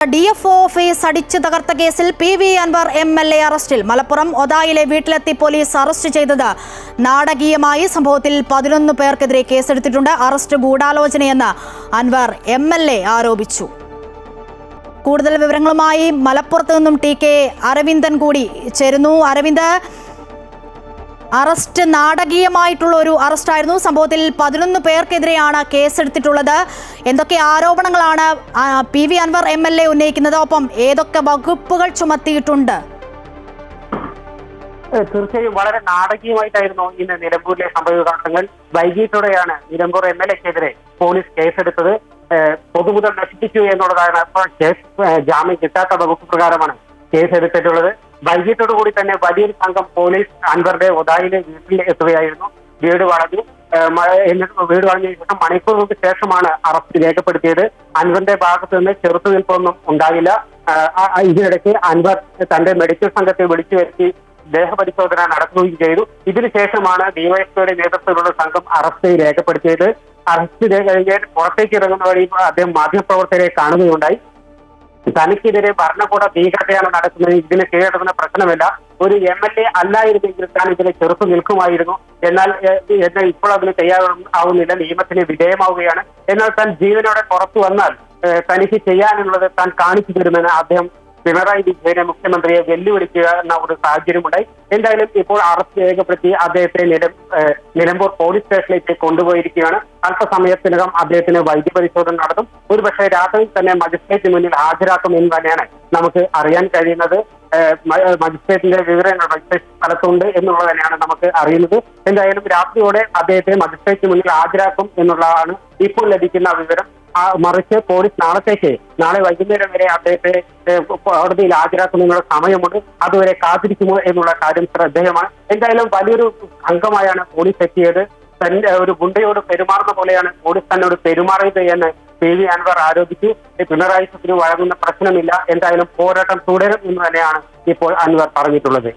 DFO office അടിച്ചു തകർത്ത കേസിൽ PV അൻവർ MLA അറസ്റ്റിൽ. മലപ്പുറം ഒതായിലെ വീട്ടിലെത്തി പോലീസ് അറസ്റ്റ് ചെയ്തത് നാടകീയമായി. സംഭവത്തിൽ 11 പേർക്കെതിരെ കേസെടുത്തിട്ടുണ്ട്. അറസ്റ്റ് ഗൂഢാലോചനയെന്ന് അൻവർ MLA ആരോപിച്ചു. കൂടുതൽ വിവരങ്ങളുമായി മലപ്പുറത്ത് നിന്നും TK അരവിന്ദൻ കൂടി ചേരുന്നു. അരവിന്ദ്, അറസ്റ്റ് നാടകീയമായിട്ടുള്ള ഒരു അറസ്റ്റായിരുന്നു. സംഭവത്തിൽ 11 പേർക്കെതിരെയാണ് കേസെടുത്തിട്ടുള്ളത്. എന്തൊക്കെ ആരോപണങ്ങളാണ് PV അൻവർ MLA ഉന്നയിക്കുന്നത്? ഒപ്പം ഏതൊക്കെ വകുപ്പുകൾ ചുമത്തിയിട്ടുണ്ട്? തീർച്ചയായും വളരെ നാടകീയമായിട്ടായിരുന്നു ഇന്ന് നിലമ്പൂരിലെ സംഭവവികാസങ്ങൾ. വൈകിട്ടോടെയാണ് നിലമ്പൂർ MLAക്കെതിരെ പോലീസ് കേസെടുത്തത്. പൊതുമുതൽ നശിപ്പിച്ചു എന്നുള്ളതാണ് കേസ്. ജാമ്യം കിട്ടാത്ത വകുപ്പ് പ്രകാരമാണ് കേസെടുത്തിട്ടുള്ളത്. വൈകിട്ടോടുകൂടി തന്നെ വലിയൊരു സംഘം പോലീസ് അൻവറിന്റെ ഒതായിലെ വീട്ടിൽ എത്തുകയായിരുന്നു. വീട് വളഞ്ഞു. വീട് വളഞ്ഞ ശേഷം മണിക്കൂറുകൾക്ക് ശേഷമാണ് അറസ്റ്റ് രേഖപ്പെടുത്തിയത്. അൻവറിന്റെ ഭാഗത്ത് നിന്ന് ചെറുത്തുനിൽപ്പൊന്നും ഉണ്ടായില്ല. ഇതിനിടയ്ക്ക് അൻവർ തന്റെ മെഡിക്കൽ സംഘത്തെ വിളിച്ചു വരുത്തി ദേഹപരിശോധന നടത്തുകയും ചെയ്തു. ഇതിനുശേഷമാണ് ഡിവൈഎസ്പിയുടെ നേതൃത്വത്തിലുള്ള സംഘം അറസ്റ്റ് രേഖപ്പെടുത്തിയത്. അറസ്റ്റ് കഴിഞ്ഞ് പുറത്തേക്ക് ഇറങ്ങുന്ന വഴി അദ്ദേഹം മാധ്യമപ്രവർത്തകരെ കാണുകയുണ്ടായി. തനിക്കെതിരെ ഭരണകൂട ഭീകരതയാണ് നടക്കുന്നത്, ഇതിന് കീഴടങ്ങുന്ന പ്രശ്നമില്ല, ഒരു MLA അല്ലായിരുന്നെങ്കിൽ താൻ ഇതിനെ ചെറുത്തു നിൽക്കുമായിരുന്നു, എന്നാൽ ഇപ്പോൾ അതിന് തയ്യാറാവുന്നില്ല, നിയമത്തിന് വിധേയമാവുകയാണ്. എന്നാൽ താൻ ജീവനോടെ പുറത്തു വന്നാൽ തനിക്ക് ചെയ്യാനുള്ളത് താൻ കാണിച്ചു തരുമെന്ന് അദ്ദേഹം പിണറായി വിജയനെ, മുഖ്യമന്ത്രിയെ വെല്ലുവിളിക്കുക എന്ന ഒരു സാഹചര്യമുണ്ടായി. എന്തായാലും ഇപ്പോൾ അറസ്റ്റ് രേഖപ്പെടുത്തി അദ്ദേഹത്തെ നിലമ്പൂർ പോലീസ് സ്റ്റേഷനിലേക്ക് കൊണ്ടുപോയിരിക്കുകയാണ്. അല്പസമയത്തിനകം അദ്ദേഹത്തിന് വൈദ്യപരിശോധന നടത്തും. ഒരുപക്ഷെ രാത്രി തന്നെ മജിസ്ട്രേറ്റ് മുന്നിൽ ഹാജരാക്കും എന്ന് തന്നെയാണ് നമുക്ക് അറിയാൻ കഴിയുന്നത്. മജിസ്ട്രേറ്റിന്റെ വിവരങ്ങൾ മജിസ്ട്രേറ്റ് സ്ഥലത്തുണ്ട് എന്നുള്ളത് തന്നെയാണ് നമുക്ക് അറിയുന്നത്. എന്തായാലും രാത്രിയോടെ അദ്ദേഹത്തെ മജിസ്ട്രേറ്റ് മുന്നിൽ ഹാജരാക്കും എന്നുള്ളതാണ് ഇപ്പോൾ ലഭിക്കുന്ന വിവരം. മറിച്ച് പോലീസ് നാളെ വൈകുന്നേരം വരെ അദ്ദേഹത്തെ കോടതിയിൽ ഹാജരാക്കുന്നതിനുള്ള സമയമുണ്ട്. അതുവരെ കാത്തിരിക്കുമോ എന്നുള്ള കാര്യം ശ്രദ്ധേയമാണ്. എന്തായാലും വലിയൊരു അംഗമായാണ് പോലീസ് എത്തിയത്. തന്റെ ഒരു ഗുണ്ടയോട് പെരുമാറുന്ന പോലെയാണ് പോലീസ് തന്നോട് പെരുമാറിയത് എന്ന് PV അൻവർ ആരോപിച്ചു. പിണറായി വിജയന് വഴങ്ങുന്ന പ്രശ്നമില്ല, എന്തായാലും പോരാട്ടം തുടരും എന്ന് തന്നെയാണ് ഇപ്പോൾ അൻവർ പറഞ്ഞിട്ടുള്ളത്.